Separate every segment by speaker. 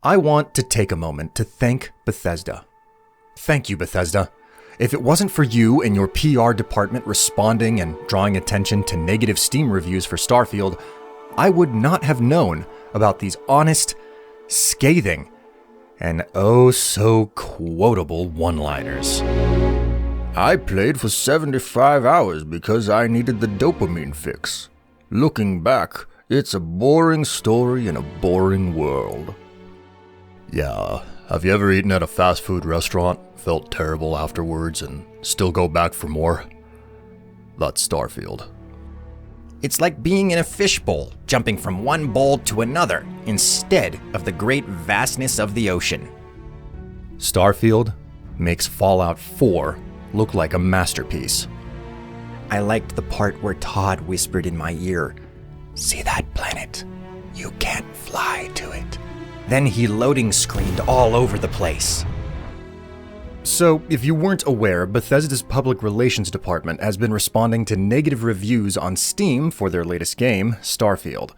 Speaker 1: I want to take a moment to thank Bethesda. Thank you, Bethesda. If it wasn't for you and your PR department responding and drawing attention to negative Steam reviews for Starfield, I would not have known about these honest, scathing, and oh so quotable one-liners.
Speaker 2: I played for 75 hours because I needed the dopamine fix. Looking back, it's a boring story in a boring world.
Speaker 1: Yeah, have you ever eaten at a fast food restaurant, felt terrible afterwards, and still go back for more? That's Starfield.
Speaker 3: It's like being in a fishbowl, jumping from one bowl to another, instead of the great vastness of the ocean.
Speaker 1: Starfield makes Fallout 4 look like a masterpiece.
Speaker 3: I liked the part where Todd whispered in my ear, "See that planet? You can't fly to it." Then he loading screened all over the place.
Speaker 1: So, if you weren't aware, Bethesda's public relations department has been responding to negative reviews on Steam for their latest game, Starfield.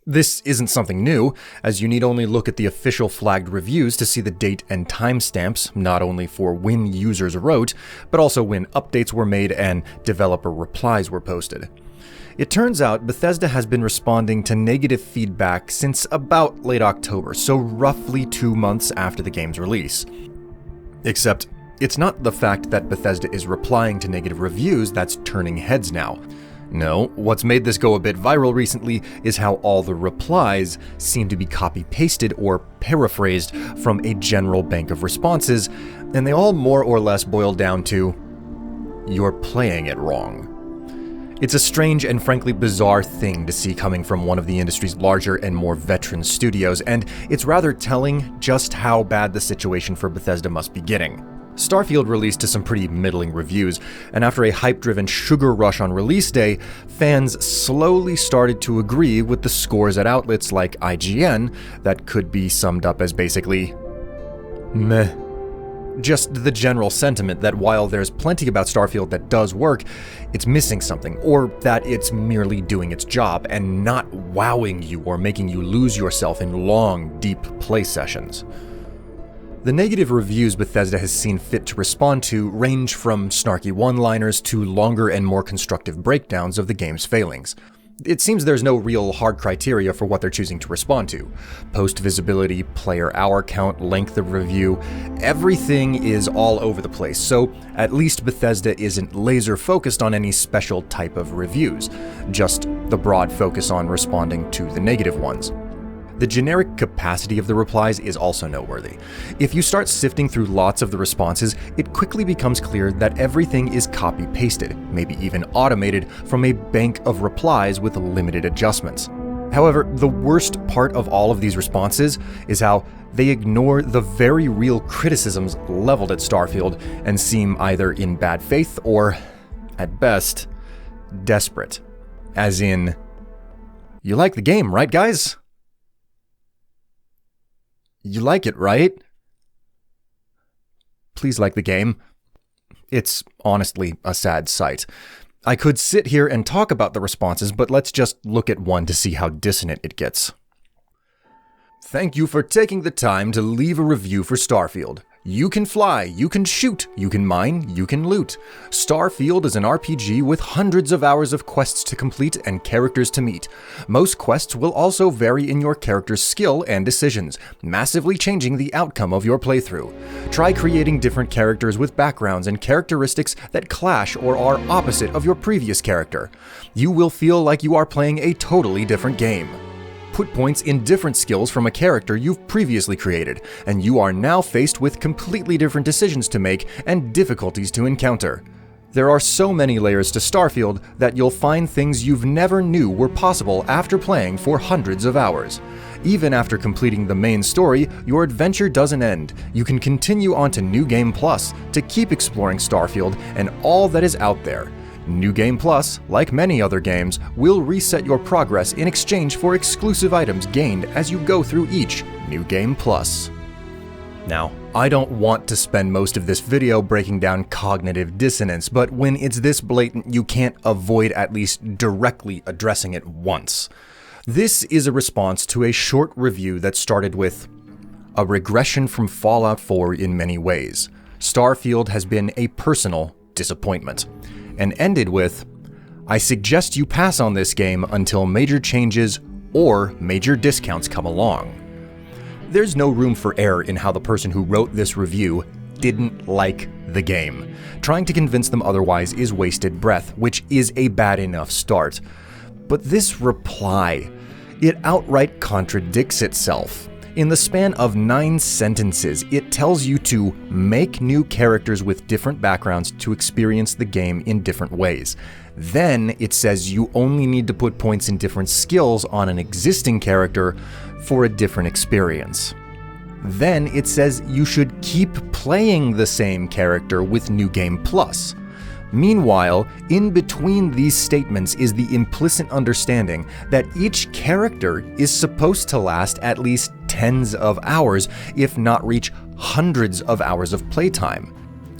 Speaker 1: This isn't something new, as you need only look at the official flagged reviews to see the date and timestamps, not only for when users wrote, but also when updates were made and developer replies were posted. It turns out Bethesda has been responding to negative feedback since about late October, so roughly 2 months after the game's release. Except, it's not the fact that Bethesda is replying to negative reviews that's turning heads now. No, what's made this go a bit viral recently is how all the replies seem to be copy-pasted or paraphrased from a general bank of responses, and they all more or less boil down to, "You're playing it wrong." It's a strange and frankly bizarre thing to see coming from one of the industry's larger and more veteran studios, and it's rather telling just how bad the situation for Bethesda must be getting. Starfield released to some pretty middling reviews, and after a hype-driven sugar rush on release day, fans slowly started to agree with the scores at outlets like IGN that could be summed up as basically meh. Just the general sentiment that while there's plenty about Starfield that does work, it's missing something, or that it's merely doing its job and not wowing you or making you lose yourself in long, deep play sessions. The negative reviews Bethesda has seen fit to respond to range from snarky one-liners to longer and more constructive breakdowns of the game's failings. It seems there's no real hard criteria for what they're choosing to respond to. Post visibility, player hour count, length of review, everything is all over the place, so at least Bethesda isn't laser focused on any special type of reviews, just the broad focus on responding to the negative ones. The generic capacity of the replies is also noteworthy. If you start sifting through lots of the responses, it quickly becomes clear that everything is copy-pasted, maybe even automated, from a bank of replies with limited adjustments. However, the worst part of all of these responses is how they ignore the very real criticisms leveled at Starfield and seem either in bad faith or, at best, desperate. As in, "You like the game, right, guys? You like it, right? Please like the game." It's honestly a sad sight. I could sit here and talk about the responses, but let's just look at one to see how dissonant it gets. "Thank you for taking the time to leave a review for Starfield. You can fly, you can shoot, you can mine, you can loot. Starfield is an RPG with hundreds of hours of quests to complete and characters to meet. Most quests will also vary in your character's skill and decisions, massively changing the outcome of your playthrough. Try creating different characters with backgrounds and characteristics that clash or are opposite of your previous character. You will feel like you are playing a totally different game. Put points in different skills from a character you've previously created, and you are now faced with completely different decisions to make and difficulties to encounter. There are so many layers to Starfield that you'll find things you've never knew were possible after playing for hundreds of hours. Even after completing the main story, your adventure doesn't end. You can continue on to New Game Plus to keep exploring Starfield and all that is out there. New Game Plus, like many other games, will reset your progress in exchange for exclusive items gained as you go through each New Game Plus." Now, I don't want to spend most of this video breaking down cognitive dissonance, but when it's this blatant, you can't avoid at least directly addressing it once. This is a response to a short review that started with, a regression from Fallout 4 in many ways. Starfield has been a personal disappointment, and ended with, "I suggest you pass on this game until major changes or major discounts come along." There's no room for error in how the person who wrote this review didn't like the game. Trying to convince them otherwise is wasted breath, which is a bad enough start. But this reply, it outright contradicts itself. In the span of 9 sentences, it tells you to make new characters with different backgrounds to experience the game in different ways. Then it says you only need to put points in different skills on an existing character for a different experience. Then it says you should keep playing the same character with New Game Plus. Meanwhile, in between these statements is the implicit understanding that each character is supposed to last at least tens of hours, if not reach hundreds of hours of playtime.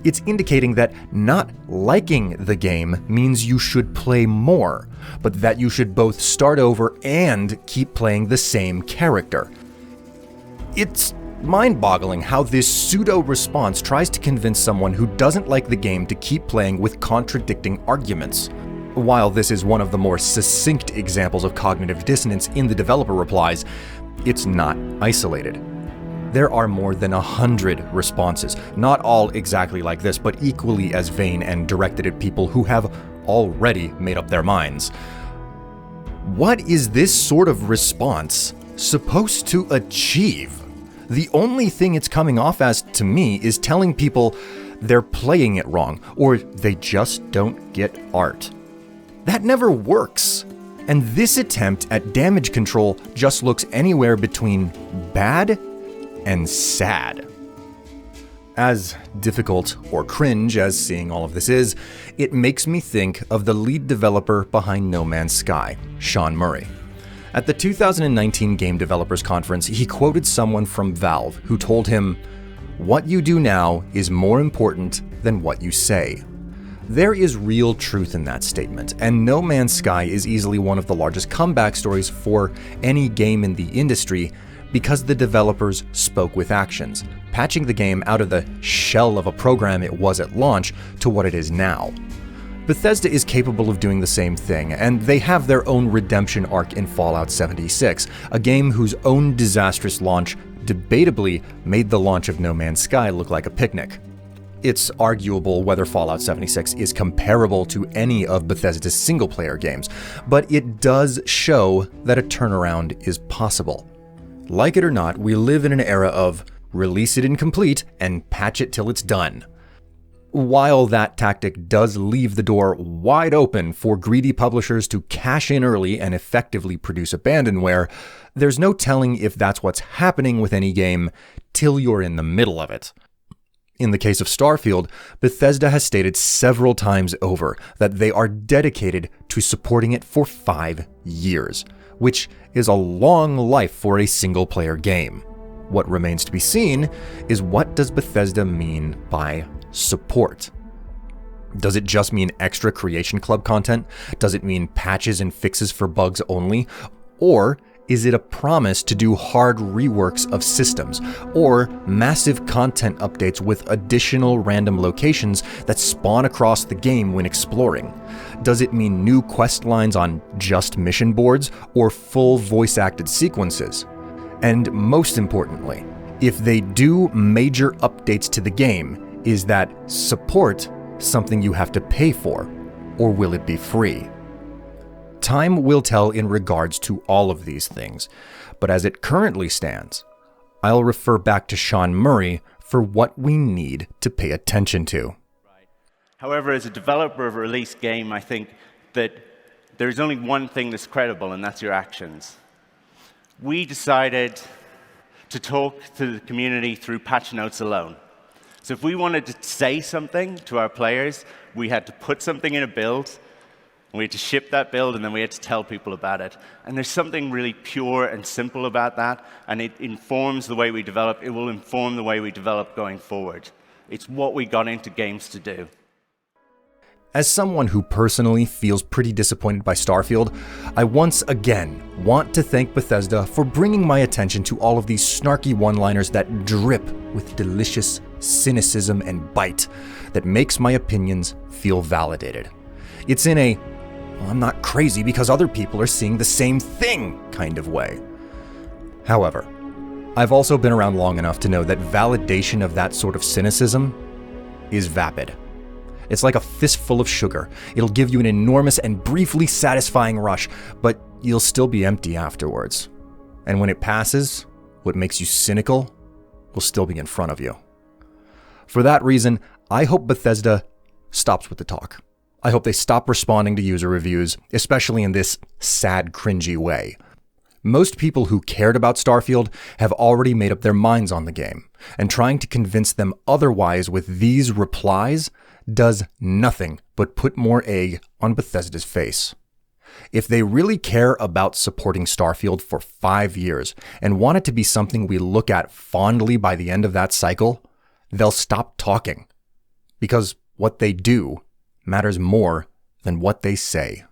Speaker 1: It's indicating that not liking the game means you should play more, but that you should both start over and keep playing the same character. It's mind-boggling how this pseudo-response tries to convince someone who doesn't like the game to keep playing with contradicting arguments. While this is one of the more succinct examples of cognitive dissonance in the developer replies, it's not isolated. There are more than 100 responses, not all exactly like this, but equally as vain and directed at people who have already made up their minds. What is this sort of response supposed to achieve? The only thing it's coming off as, to me, is telling people they're playing it wrong, or they just don't get art. That never works. And this attempt at damage control just looks anywhere between bad and sad. As difficult or cringe as seeing all of this is, it makes me think of the lead developer behind No Man's Sky, Sean Murray. At the 2019 Game Developers Conference, he quoted someone from Valve who told him, "What you do now is more important than what you say." There is real truth in that statement, and No Man's Sky is easily one of the largest comeback stories for any game in the industry because the developers spoke with actions, patching the game out of the shell of a program it was at launch to what it is now. Bethesda is capable of doing the same thing, and they have their own redemption arc in Fallout 76, a game whose own disastrous launch debatably made the launch of No Man's Sky look like a picnic. It's arguable whether Fallout 76 is comparable to any of Bethesda's single-player games, but it does show that a turnaround is possible. Like it or not, we live in an era of release it incomplete and patch it till it's done. While that tactic does leave the door wide open for greedy publishers to cash in early and effectively produce abandonware, there's no telling if that's what's happening with any game till you're in the middle of it. In the case of Starfield, Bethesda has stated several times over that they are dedicated to supporting it for 5 years, which is a long life for a single-player game. What remains to be seen is, what does Bethesda mean by support? Does it just mean extra Creation Club content? Does it mean patches and fixes for bugs only? Or is it a promise to do hard reworks of systems, or massive content updates with additional random locations that spawn across the game when exploring? Does it mean new quest lines on just mission boards, or full voice-acted sequences? And most importantly, if they do major updates to the game, is that support something you have to pay for, or will it be free? Time will tell in regards to all of these things, but as it currently stands, I'll refer back to Sean Murray for what we need to pay attention to.
Speaker 4: However, as a developer of a released game, I think that there's only one thing that's credible, and that's your actions. We decided to talk to the community through patch notes alone. So if we wanted to say something to our players, we had to put something in a build, and we had to ship that build, and then we had to tell people about it. And there's something really pure and simple about that, and it informs the way we develop. It will inform the way we develop going forward. It's what we got into games to do.
Speaker 1: As someone who personally feels pretty disappointed by Starfield, I once again want to thank Bethesda for bringing my attention to all of these snarky one-liners that drip with delicious cynicism and bite that makes my opinions feel validated. It's in a, well, I'm not crazy because other people are seeing the same thing kind of way. However, I've also been around long enough to know that validation of that sort of cynicism is vapid. It's like a fistful of sugar. It'll give you an enormous and briefly satisfying rush, but you'll still be empty afterwards. And when it passes, what makes you cynical will still be in front of you. For that reason, I hope Bethesda stops with the talk. I hope they stop responding to user reviews, especially in this sad, cringy way. Most people who cared about Starfield have already made up their minds on the game, and trying to convince them otherwise with these replies does nothing but put more egg on Bethesda's face. If they really care about supporting Starfield for 5 years and want it to be something we look at fondly by the end of that cycle, they'll stop talking. Because what they do matters more than what they say.